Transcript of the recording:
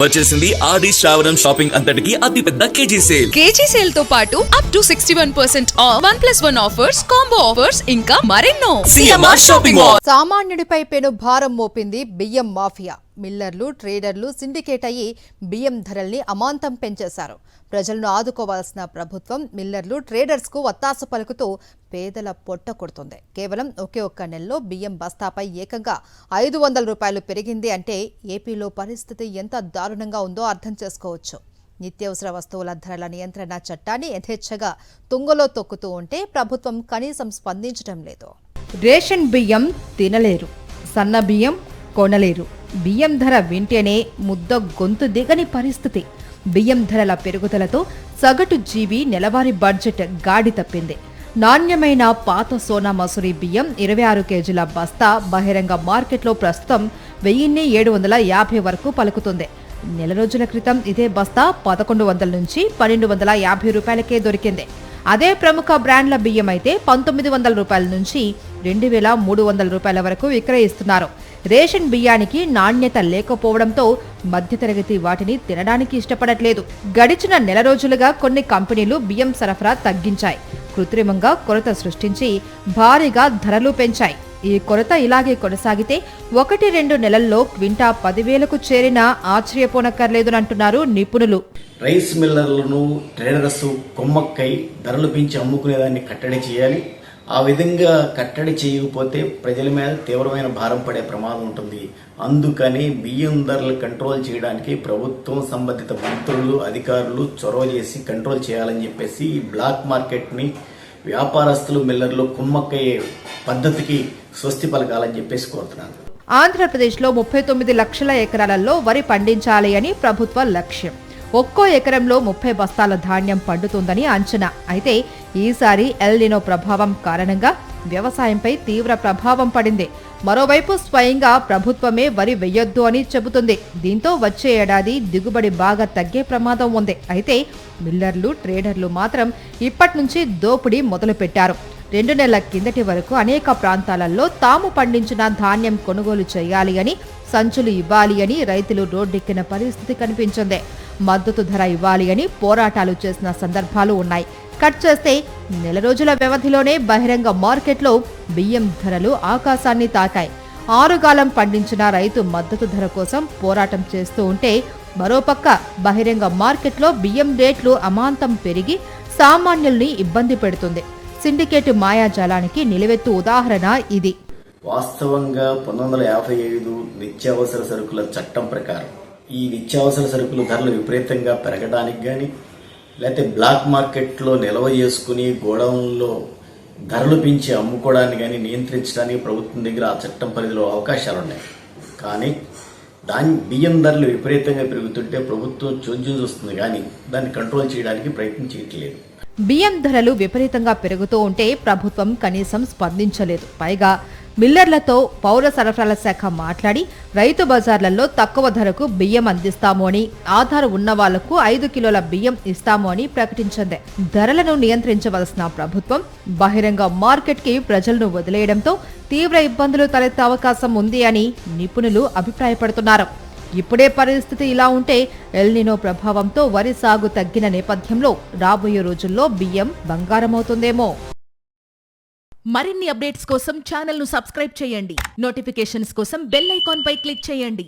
వచ్చేసింది ఆది శ్రావణం షాపింగ్ అంతటికి అతిపెద్ద కేజీ సేల్. కేజీ సేల్ తో పాటు up to 61% of 1+1 offers, combo offers ఇంకా మరెన్నో. CMR shopping mall. సామాన్యుడిపై పెను భారం మోపింది బియ్యం మాఫియా. మిల్లర్లు, ట్రేడర్లు సిండికేట్ అయ్యి బియ్యం ధరల్ని అమాంతం పెంచేశారు. ప్రజలను ఆదుకోవాల్సిన ప్రభుత్వం మిల్లర్లు, ట్రేడర్స్ కు వత్తాసు పలుకుతూ పేదల పొట్ట కొడుతుంది. కేవలం ఒకే ఒక్క నెలలో బియ్యం బస్తాపై ఏకంగా 500 రూపాయలు పెరిగింది అంటే ఏపీలో పరిస్థితి ఎంత దారుణంగా ఉందో అర్థం చేసుకోవచ్చు. నిత్యావసర వస్తువుల ధరల నియంత్రణ చట్టాన్ని యథేచ్ఛగా తుంగలో తొక్కుతూ ఉంటే ప్రభుత్వం కనీసం స్పందించడం లేదు. రేషన్ బియ్యం తినలేరు, సన్న బియ్యం కొనలేరు. బియ్యం ధర వింటేనే ముద్ద గొంతు దిగని పరిస్థితి. బియ్యం ధరల పెరుగుదలతో సగటు జీవి నెలవారీ బడ్జెట్ గాడి తప్పింది. నాణ్యమైన పాత సోనా మసూరి బియ్యం 26 కేజీల బస్తా బహిరంగ మార్కెట్లో ప్రస్తుతం 1750 వరకు పలుకుతుంది. నెల రోజుల క్రితం ఇదే బస్తా 1100 నుంచి 1250 రూపాయలకే దొరికింది. అదే ప్రముఖ బ్రాండ్ల బియ్యం అయితే 1900 రూపాయల నుంచి 2300 రూపాయల వరకు విక్రయిస్తున్నారు. రేషన్ బియ్యానికి నాణ్యత లేకపోవడంతో మధ్యతరగతి వాటిని తినడానికి ఇష్టపడట్లేదు. గడిచిన నెల రోజులుగా కొన్ని కంపెనీలు బియ్యం సరఫరా తగ్గించాయి. కృత్రిమంగా కొరత సృష్టించి భారీగా ధరలు పెంచాయి. ఈ కొరత ఇలాగే కొనసాగితే 1-2 నెలల్లో క్వింటా 10,000కు చేరినా ఆశ్చర్యపోనక్కర్లేదునంటున్నారు నిపుణులు. రైస్ మిల్లర్లను, ట్రేడర్స్ కొమ్మక్కై ధరలు పెంచి అమ్ముకునేదాన్ని కట్టడి చేయాలి. ఆ విధంగా కట్టడి చేయకపోతే ప్రజల మీద తీవ్రమైన భారం పడే ప్రమాదం ఉంటుంది. అందుకని బియ్యం ధరలు కంట్రోల్ చేయడానికి ప్రభుత్వం, సంబంధిత మంత్రులు, అధికారులు చొరవ చేసి కంట్రోల్ చేయాలని చెప్పేసి ఈ బ్లాక్ మార్కెట్ని వ్యాపారస్తులు, మిల్లర్లు కుమ్మక్కయ్యే పద్ధతికి స్వస్తి పలకాలని చెప్పేసి కోరుతున్నాను. ఆంధ్రప్రదేశ్లో 39 లక్షల ఎకరాలలో వరి పండించాలి అని ప్రభుత్వ లక్ష్యం. ఒక్కో ఎకరంలో 30 బస్తాల ధాన్యం పండుతుందని అంచనా. అయితే ఈసారి ఎల్ నినో ప్రభావం కారణంగా వ్యవసాయంపై తీవ్ర ప్రభావం పడింది. మరోవైపు స్వయంగా ప్రభుత్వమే వరి వెయ్యొద్దు అని చెబుతుంది. దీంతో వచ్చే ఏడాది దిగుబడి బాగా తగ్గే ప్రమాదం ఉంది. అయితే మిల్లర్లు, ట్రేడర్లు మాత్రం ఇప్పటి నుంచి దోపిడీ మొదలుపెట్టారు. 2 నెలల కిందటి వరకు అనేక ప్రాంతాలలో తాము పండించిన ధాన్యం కొనుగోలు చేయాలి అని, సంచులు ఇవ్వాలి అని రైతులు రోడ్డెక్కిన పరిస్థితి కనిపించింది. మద్దతు ధర ఇవ్వాలి అని పోరాటాలు చేసిన సందర్భాలు ఉన్నాయి. కట్ చేస్తే నెల రోజుల వ్యవధిలోనే బహిరంగ మార్కెట్లో బియ్యం ధరలు ఆకాశాన్ని తాకాయి. ఆరుగాలం పండించిన రైతు మద్దతు ధర కోసం పోరాటం చేస్తూ ఉంటే మరోపక్క బహిరంగ మార్కెట్లో బియ్యం రేట్లు అమాంతం పెరిగి సామాన్యుల్ని ఇబ్బంది పెడుతుంది. సిండికేట్ మాయాజాలానికి నిలువెత్తు ఉదాహరణ ఇది. వాస్తవంగా 1955 నిత్యావసర సరుకుల చట్టం ప్రకారం ఈ నిత్యావసర సరుకుల ధరలు విపరీతంగా పెరగడానికి కానీ, లేకపోతే బ్లాక్ మార్కెట్లో నిల్వ చేసుకుని గోడౌన్లో ధరలు పెంచి అమ్ముకోవడాన్ని కానీ నియంత్రించడానికి ప్రభుత్వం దగ్గర ఆ చట్టం పరిధిలో అవకాశాలు ఉన్నాయి. కానీ బియ్యం ధరలు విపరీతంగా పెరుగుతుంటే ప్రభుత్వం చోద్యం చూస్తుంది కానీ దాన్ని కంట్రోల్ చేయడానికి ప్రయత్నం చేయట్లేదు. బియ్యం ధరలు విపరీతంగా పెరుగుతూ ఉంటే ప్రభుత్వం కనీసం స్పందించలేదు. పైగా మిల్లర్లతో పౌర సరఫరాల శాఖ మాట్లాడి రైతు బజార్లలో తక్కువ ధరకు బియ్యం అందిస్తాము అని, ఆధార్ ఉన్న వాళ్లకు 5 కిలోల బియ్యం ఇస్తాము అని ప్రకటించింది. ధరలను నియంత్రించవలసిన ప్రభుత్వం బహిరంగ మార్కెట్ కి ప్రజలను వదిలేయడంతో తీవ్ర ఇబ్బందులు తలెత్తే అవకాశం ఉంది అని నిపుణులు అభిప్రాయపడుతున్నారు. ఇప్పుడే పరిస్థితి ఇలా ఉంటే ఎల్ నినో ప్రభావంతో వరి సాగు తగ్గిన నేపథ్యంలో రాబోయే రోజుల్లో బియ్యం బంగారమవుతుందేమో. మరిన్ని అప్డేట్స్ కోసం ఛానల్ ను సబ్స్క్రైబ్ చేయండి. నోటిఫికేషన్స్ కోసం బెల్ ఐకాన్ పై క్లిక్ చేయండి.